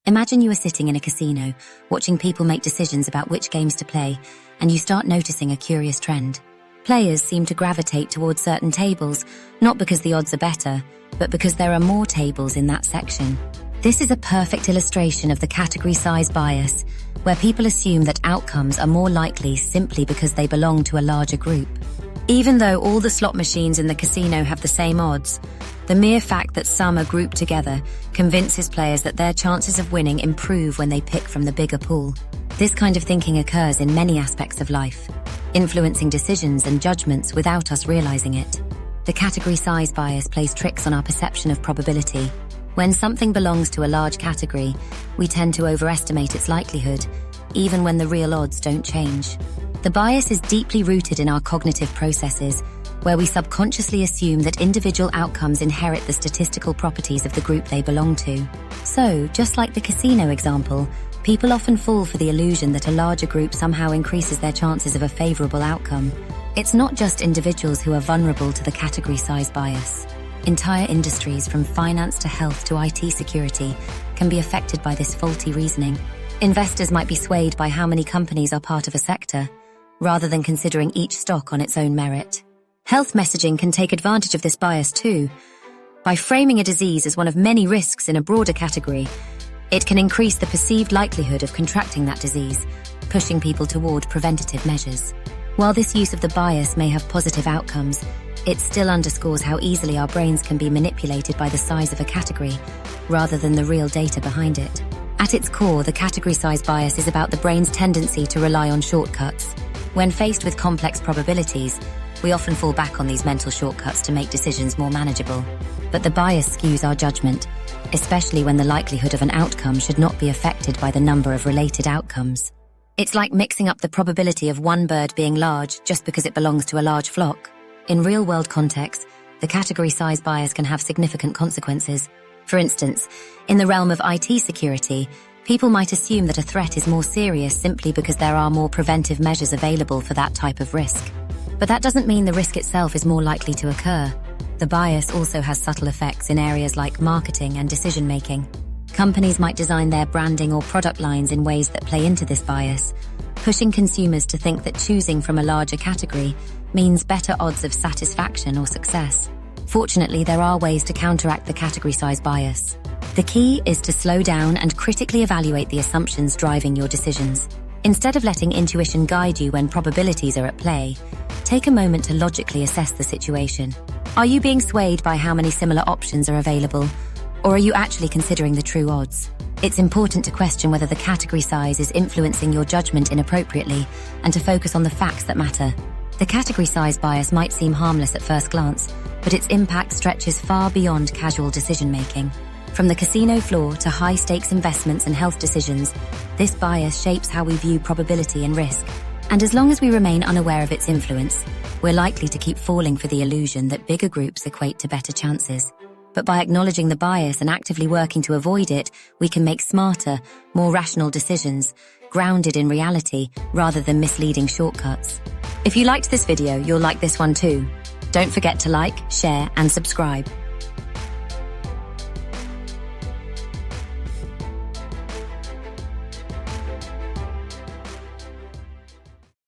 Imagine you are sitting in a casino, watching people make decisions about which games to play, and you start noticing a curious trend. Players seem to gravitate towards certain tables, not because the odds are better, but because there are more tables in that section. This is a perfect illustration of the category size bias, where people assume that outcomes are more likely simply because they belong to a larger group. Even though all the slot machines in the casino have the same odds, the mere fact that some are grouped together convinces players that their chances of winning improve when they pick from the bigger pool. This kind of thinking occurs in many aspects of life, influencing decisions and judgments without us realizing it. The category size bias plays tricks on our perception of probability. When something belongs to a large category, we tend to overestimate its likelihood, even when the real odds don't change. The bias is deeply rooted in our cognitive processes, where we subconsciously assume that individual outcomes inherit the statistical properties of the group they belong to. So, just like the casino example, people often fall for the illusion that a larger group somehow increases their chances of a favorable outcome. It's not just individuals who are vulnerable to the category size bias. Entire industries, from finance to health to IT security, can be affected by this faulty reasoning. Investors might be swayed by how many companies are part of a sector, rather than considering each stock on its own merit. Health messaging can take advantage of this bias too. By framing a disease as one of many risks in a broader category, it can increase the perceived likelihood of contracting that disease, pushing people toward preventative measures. While this use of the bias may have positive outcomes, it still underscores how easily our brains can be manipulated by the size of a category, rather than the real data behind it. At its core, the category size bias is about the brain's tendency to rely on shortcuts. When faced with complex probabilities, we often fall back on these mental shortcuts to make decisions more manageable. But the bias skews our judgment, especially when the likelihood of an outcome should not be affected by the number of related outcomes. It's like mixing up the probability of one bird being large just because it belongs to a large flock. In real-world contexts, the category size bias can have significant consequences. For instance, in the realm of IT security, people might assume that a threat is more serious simply because there are more preventive measures available for that type of risk. But that doesn't mean the risk itself is more likely to occur. The bias also has subtle effects in areas like marketing and decision-making. Companies might design their branding or product lines in ways that play into this bias, pushing consumers to think that choosing from a larger category means better odds of satisfaction or success. Fortunately, there are ways to counteract the category size bias. The key is to slow down and critically evaluate the assumptions driving your decisions. Instead of letting intuition guide you when probabilities are at play, take a moment to logically assess the situation. Are you being swayed by how many similar options are available, or are you actually considering the true odds? It's important to question whether the category size is influencing your judgment inappropriately and to focus on the facts that matter. The category size bias might seem harmless at first glance, but its impact stretches far beyond casual decision-making. From the casino floor to high-stakes investments and health decisions, this bias shapes how we view probability and risk. And as long as we remain unaware of its influence, we're likely to keep falling for the illusion that bigger groups equate to better chances. But by acknowledging the bias and actively working to avoid it, we can make smarter, more rational decisions, grounded in reality rather than misleading shortcuts. If you liked this video, you'll like this one too. Don't forget to like, share, and subscribe.